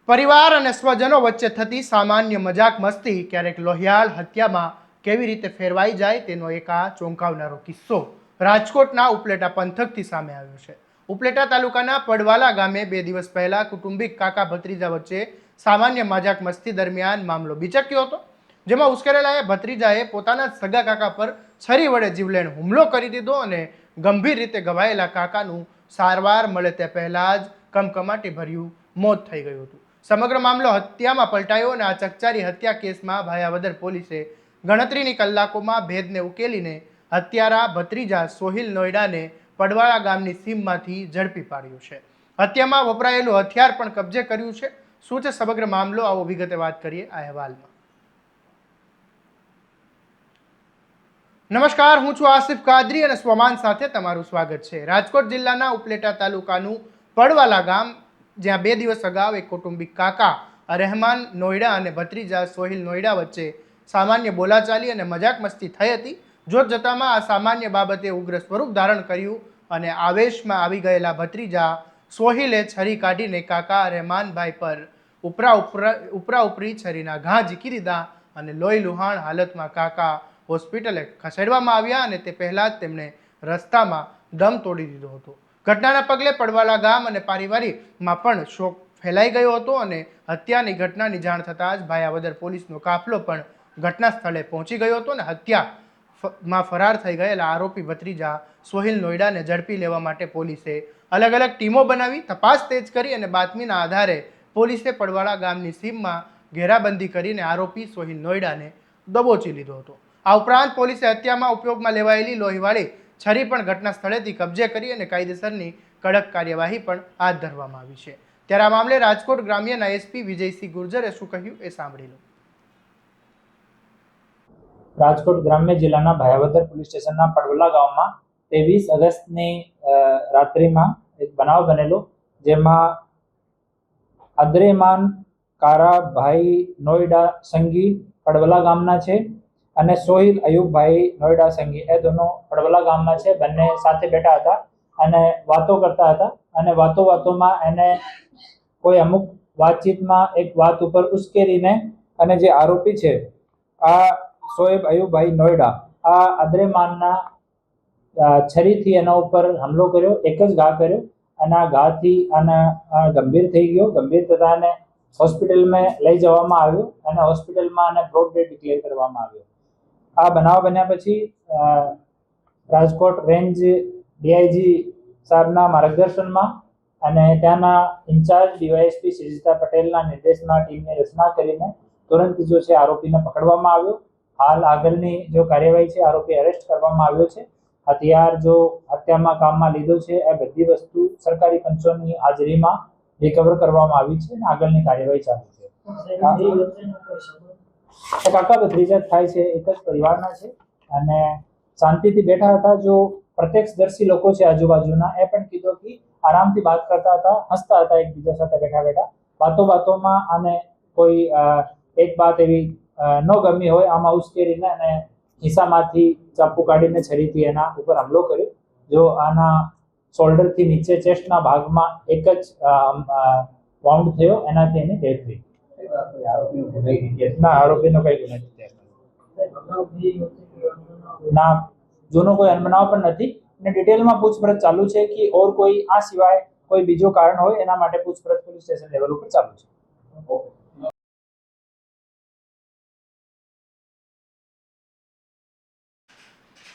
પરિવાર અને સ્વજનો વચ્ચે થતી સામાન્ય મજાક મસ્તી ક્યારેક લોહિયાળ હત્યામાં કેવી રીતે ફેરવાઈ જાય તેનો એક આ ચોંકાવનારો કિસ્સો રાજકોટના ઉપલેટા પંથકથી સામે આવ્યો છે। ઉપલેટા તાલુકાના પડવાલા ગામે 2 દિવસ પહેલા કુટુંબિક કાકા ભત્રીજા વચ્ચે સામાન્ય મજાક મસ્તી દરમિયાન મામલો બીચક્યો હતો, જેમાં ઉશ્કેરેલા ભત્રીજાએ પોતાના સગા કાકા પર છરી વડે જીવલેણ હુમલો કરી દીધો અને ગંભીર રીતે ઘવાયેલા કાકાનું સારવાર મળે તે પહેલા જ કમકમાટી ભર્યું મોત થઈ ગયું હતું। સમગ્ર મામલો હત્યામાં પલટાયો અને આ ચકચારી હત્યા કેસમાં ભાયાવદર પોલીસે ગણતરીની કલાકોમાં ભેદને ઉકેલીને હત્યારા ભત્રીજા સોહિલ નોયડાને પડવાળા ગામની સીમમાંથી ઝડપી પાડ્યો છે। હત્યામાં વપરાયેલું હથિયાર પણ કબજે કર્યું છે। શું છે સમગ્ર મામલો, આવો વિગતે વાત કરીએ આ અહેવાલમાં। નમસ્કાર, હું છું આસિફ કાદરી અને સ્વમાન સાથે તમારું સ્વાગત છે। રાજકોટ જિલ્લાના ઉપલેટા તાલુકાનું પડવાલા ગામ, જ્યાં 2 દિવસ અગાઉ એક કૌટુંબિક કાકા રહેમાન નોયડા અને ભત્રીજા સોહિલ નોયડા વચ્ચે સામાન્ય બોલાચાલી અને મજાક મસ્તી થઈ હતી। જોત જતામાં આ સામાન્ય બાબતે ઉગ્ર સ્વરૂપ ધારણ કર્યું અને આવેશમાં આવી ગયેલા ભત્રીજા સોહિલે છરી કાઢીને કાકા રહેમાનભાઈ પર ઉપરા ઉપરી છરીના ઘા ઝીકી દીધા અને લોહી લુહાણ હાલતમાં કાકા હોસ્પિટલે ખસેડવામાં આવ્યા અને તે પહેલા જ તેમણે રસ્તામાં દમ તોડી દીધો હતો। ઘટનાના પગલે પડવાલા ગામ અને પારિવારિકમાં પણ શોક ફેલાઈ ગયો હતો અને હત્યાની ઘટનાની જાણ થતાં જ ભાયાવદર પોલીસનો કાફલો પણ ઘટના સ્થળે પહોંચી ગયો હતો અને હત્યામાં ફરાર થઈ ગયેલા આરોપી ભત્રીજા સોહિલ નોયડાને ઝડપી લેવા માટે પોલીસે અલગ અલગ ટીમો બનાવી તપાસ તેજ કરી અને બાતમીના આધારે પોલીસે પડવાલા ગામની સીમમાં ઘેરાબંધી કરીને આરોપી સોહિલ નોયડાને દબોચી લીધો હતો। આ ઉપરાંત પોલીસે હત્યામાં ઉપયોગમાં લેવાયેલી લોહીવાળી છરી પણ ઘટના સ્થળેથી કબજે કરી અને કાયદેસરની કડક કાર્યવાહી પણ હાથ ધરવામાં આવી છે। ત્યારે આ મામલે રાજકોટ ગ્રામ્યના એસપી વિજયસિંહ ગુર્જરે શું કહ્યું એ સાંભળી લો। રાજકોટ ગ્રામ્ય જિલ્લાના ભાયાવદર પોલીસ સ્ટેશનના પડવલા ગામમાં 23 ઓગસ્ટની રાત્રિમાં એક બનાવ બનેલો, જેમાં અદ્રેમાન કારાભાઈ નોયડા સંગી પડવલા ગામના છે અને સોહિલ અયુબભાઈ નોયડા સંગી એ દોનો પડવલા ગામના છે। બંને સાથે બેઠા હતા અને વાતો કરતા હતા અને વાતોમાં એને કોઈ અમુક વાતચીતમાં એક વાત ઉપર ઉશ્કેરીને અને જે આરોપી છે આ સોએબ અયુબભાઈ નોયડા આ અદ્રેમાનના છરીથી એના ઉપર હુમલો કર્યો, એક જ ઘા કર્યો અને આ ઘાથી આને ગંભીર થઈ ગયો। ગંભીર થતા એને હોસ્પિટલમાં લઈ જવામાં આવ્યો અને હોસ્પિટલમાં એને બ્રોડ ડેડ ડિક્લેર કરવામાં આવ્યો। આ બનાવ બન્યા પછી રાજકોટ રેન્જ ડીઆઈજી સાહેબના માર્ગદર્શનમાં અને ત્યાંના ઇન્ચાર્જ ડીવાયએસપી શ્રીજીતા પટેલના નિર્દેશમાં ટીમની રચના કરીને તુરંત જો છે આરોપીને પકડવામાં આવ્યો। હાલ આગળની જો કાર્યવાહી છે, આરોપી અરેસ્ટ કરવામાં આવ્યો છે। હથિયાર જો હત્યામાં કામમાં લીધો છે એ બધી વસ્તુ સરકારી પંચોની હાજરીમાં રિકવર કરવામાં આવી છે અને આગળની કાર્યવાહી ચાલુ છે। કાકા ભત્રીજા થાય છે, એક જ પરિવારના છે અને શાંતિથી બેઠા હતા। જો પ્રત્યક્ષદર્શી લોકો છે આજુબાજુના, એ પણ કીધું કે આરામથી વાત કરતા હતા, હસતા હતા એકબીજા સાથે બેઠા વાતોમાં અને કોઈ એક વાત એવી ન ગમી હોય આમાં ઉશ્કેરીને અને ખિસ્સામાંથી ચાકુ કાઢીને છરીથી એના ઉપર હુમલો કર્યો। જો આના શોલ્ડરથી નીચે ચેસ્ટના ભાગમાં એક જ વાઉન્ડ થયો, એનાથી એની ડેથ થઈ। ના, આરોપીનો કઈ ગુનો નથી ના, જૂનો કોઈ અનબનાવ પણ નથી અને ડિટેલમાં પૂછપરછ ચાલુ છે કે ઓર કોઈ આ સિવાય કોઈ બીજો કારણ હોય એના માટે પૂછપરછ પોલીસ સ્ટેશન લેવલ ઉપર ચાલુ છે।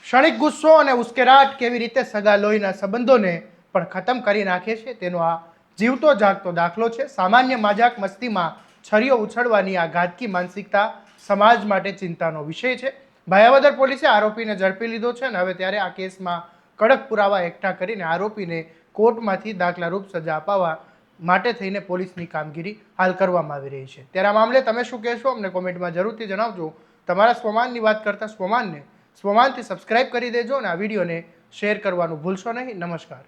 ક્ષણિક ગુસ્સો અને ઉશ્કેરાટ કેવી રીતે સગા લોહીના સંબંધોને પણ ખતમ કરી નાખે છે તેનો આ જીવતો જાગતો દાખલો છે। સામાન્ય મજાક મસ્તીમાં છરીઓ ઉછળવાની આ ઘાતકી માનસિકતા સમાજ માટે ચિંતાનો વિષય છે। ભાયાવદર પોલીસે આરોપીને ઝડપી લીધો છે અને હવે ત્યારે આ કેસમાં કડક પુરાવા એકઠા કરીને આરોપીને કોર્ટમાંથી દાખલારૂપ સજા અપાવવા માટે થઈને પોલીસની કામગીરી હાલ કરવામાં આવી રહી છે। ત્યારે આ મામલે તમે શું કહેશો અમને કોમેન્ટમાં જરૂરથી જણાવજો। તમારા સ્વમાનની વાત કરતા સ્વમાનથી સબસ્ક્રાઇબ કરી દેજો અને આ વિડીયોને શેર કરવાનું ભૂલશો નહીં। નમસ્કાર।